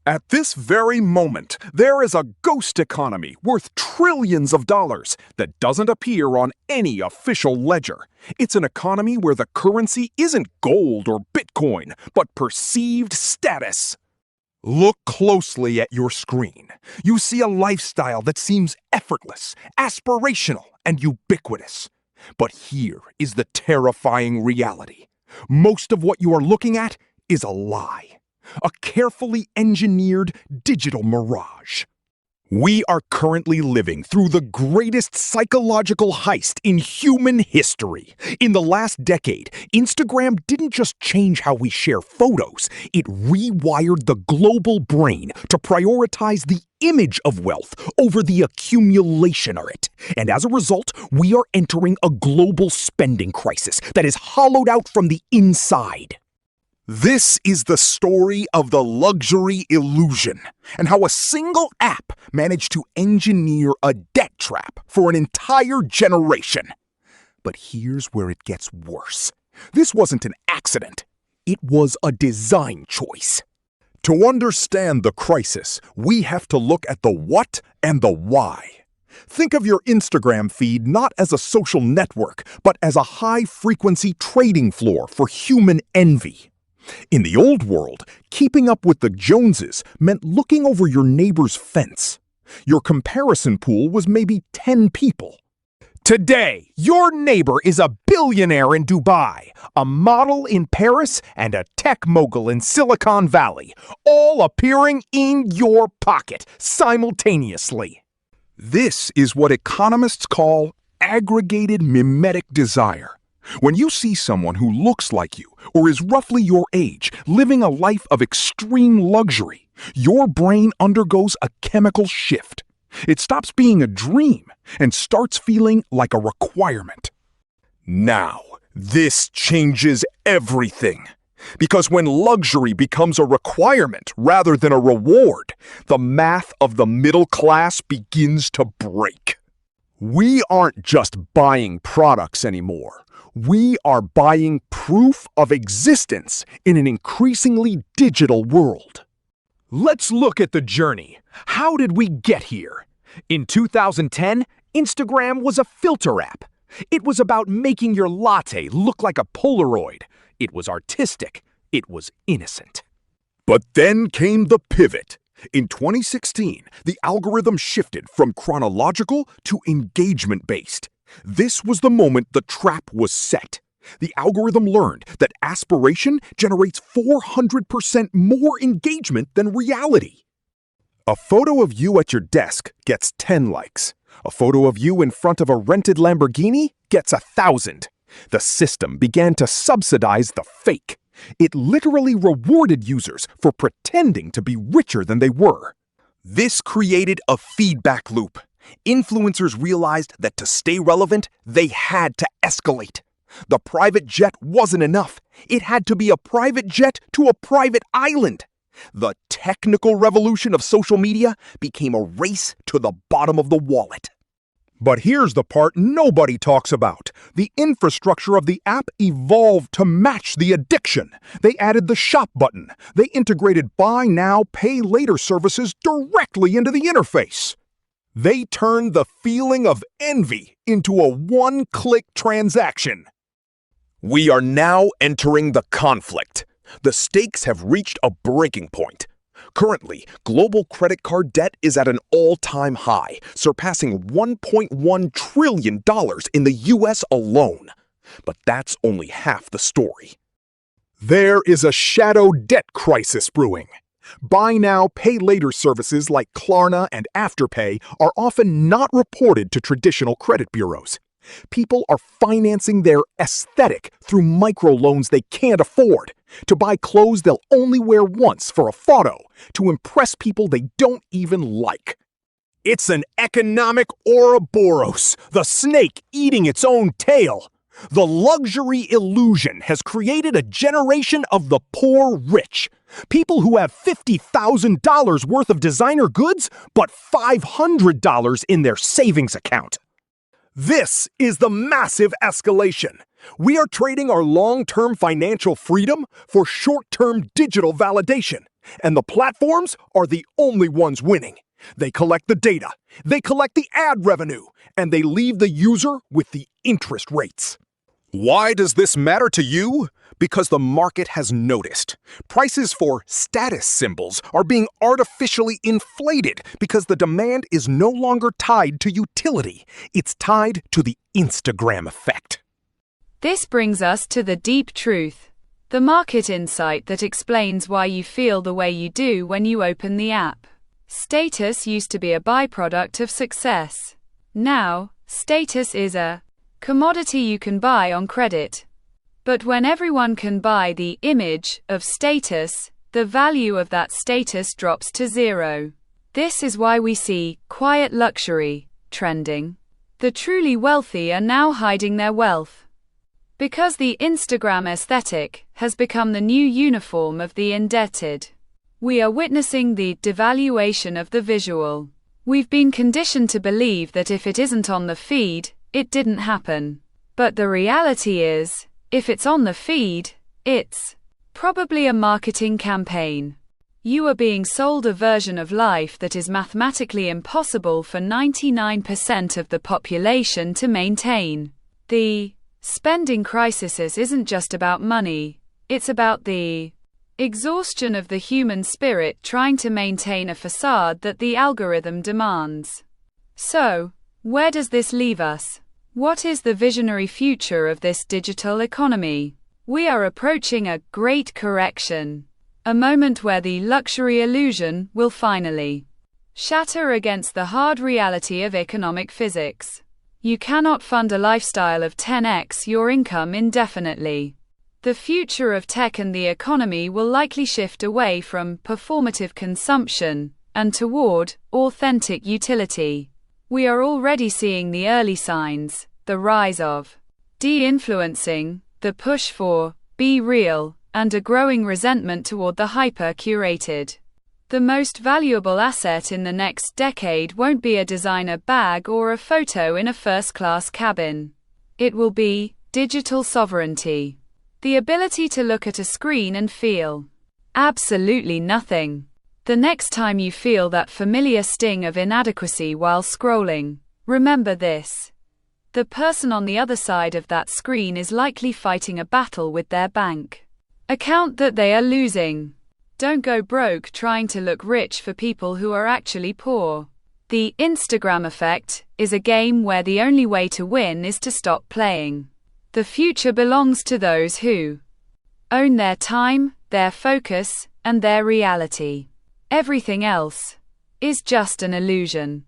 At this very moment, there is a ghost economy worth trillions of dollars that doesn't appear on any official ledger. It's an economy where the currency isn't gold or Bitcoin, but perceived status. Look closely at your screen. You see a lifestyle that seems effortless, aspirational, and ubiquitous. But here is the terrifying reality. Most of what you are looking at is a lie. A carefully engineered digital mirage. We are currently living through the greatest psychological heist in human history. In the last decade, Instagram didn't just change how we share photos, it rewired the global brain to prioritize the image of wealth over the accumulation of it. And as a result, we are entering a global spending crisis that is hollowed out from the inside. This is the story of the luxury illusion and how a single app managed to engineer a debt trap for an entire generation. But here's where it gets worse. This wasn't an accident. It was a design choice. To understand the crisis, we have to look at the what and the why. Think of your Instagram feed not as a social network, but as a high-frequency trading floor for human envy. In the old world, keeping up with the Joneses meant looking over your neighbor's fence. Your comparison pool was maybe 10 people. Today, your neighbor is a billionaire in Dubai, a model in Paris, and a tech mogul in Silicon Valley, all appearing in your pocket simultaneously. This is what economists call aggregated mimetic desire. When you see someone who looks like you or is roughly your age living a life of extreme luxury, your brain undergoes a chemical shift. It stops being a dream and starts feeling like a requirement. Now, this changes everything. Because when luxury becomes a requirement rather than a reward, the math of the middle class begins to break. We aren't just buying products anymore. We are buying proof of existence in an increasingly digital world. Let's look at the journey. How did we get here? In 2010, Instagram was a filter app. It was about making your latte look like a Polaroid. It was artistic. It was innocent. But then came the pivot. In 2016, the algorithm shifted from chronological to engagement-based. This was the moment the trap was set. The algorithm learned that aspiration generates 400% more engagement than reality. A photo of you at your desk gets 10 likes. A photo of you in front of a rented Lamborghini gets 1,000. The system began to subsidize the fake. It literally rewarded users for pretending to be richer than they were. This created a feedback loop. Influencers realized that to stay relevant, they had to escalate. The private jet wasn't enough. It had to be a private jet to a private island. The technical revolution of social media became a race to the bottom of the wallet. But here's the part nobody talks about. The infrastructure of the app evolved to match the addiction. They added the shop button. They integrated buy now, pay later services directly into the interface. They turned the feeling of envy into a one-click transaction. We are now entering the conflict. The stakes have reached a breaking point. Currently, global credit card debt is at an all-time high, surpassing $1.1 trillion in the US alone. But that's only half the story. There is a shadow debt crisis brewing. Buy now, pay later services like Klarna and Afterpay are often not reported to traditional credit bureaus. People are financing their aesthetic through microloans they can't afford, to buy clothes they'll only wear once for a photo, to impress people they don't even like. It's an economic Ouroboros, the snake eating its own tail. The luxury illusion has created a generation of the poor rich. People who have $50,000 worth of designer goods, but $500 in their savings account. This is the massive escalation. We are trading our long-term financial freedom for short-term digital validation. And the platforms are the only ones winning. They collect the data, they collect the ad revenue, and they leave the user with the interest rates. Why does this matter to you? Because the market has noticed. Prices for status symbols are being artificially inflated because the demand is no longer tied to utility. It's tied to the Instagram effect. This brings us to the deep truth. The market insight that explains why you feel the way you do when you open the app. Status used to be a byproduct of success. Now, status is a commodity you can buy on credit. But when everyone can buy the image of status, the value of that status drops to zero. This is why we see quiet luxury trending. The truly wealthy are now hiding their wealth. Because the Instagram aesthetic has become the new uniform of the indebted. We are witnessing the devaluation of the visual. We've been conditioned to believe that if it isn't on the feed, it didn't happen. But the reality is, if it's on the feed, it's probably a marketing campaign. You are being sold a version of life that is mathematically impossible for 99% of the population to maintain. The spending crisis isn't just about money, it's about the exhaustion of the human spirit trying to maintain a facade that the algorithm demands. So, where does this leave us? What is the visionary future of this digital economy? We are approaching a great correction. A moment where the luxury illusion will finally shatter against the hard reality of economic physics. You cannot fund a lifestyle of 10x your income indefinitely. The future of tech and the economy will likely shift away from performative consumption and toward authentic utility. We are already seeing the early signs, the rise of de-influencing, the push for be real, and a growing resentment toward the hyper-curated. The most valuable asset in the next decade won't be a designer bag or a photo in a first-class cabin. It will be digital sovereignty. The ability to look at a screen and feel absolutely nothing. The next time you feel that familiar sting of inadequacy while scrolling, remember this. The person on the other side of that screen is likely fighting a battle with their bank account that they are losing. Don't go broke trying to look rich for people who are actually poor. The Instagram effect is a game where the only way to win is to stop playing. The future belongs to those who own their time, their focus, and their reality. Everything else is just an illusion.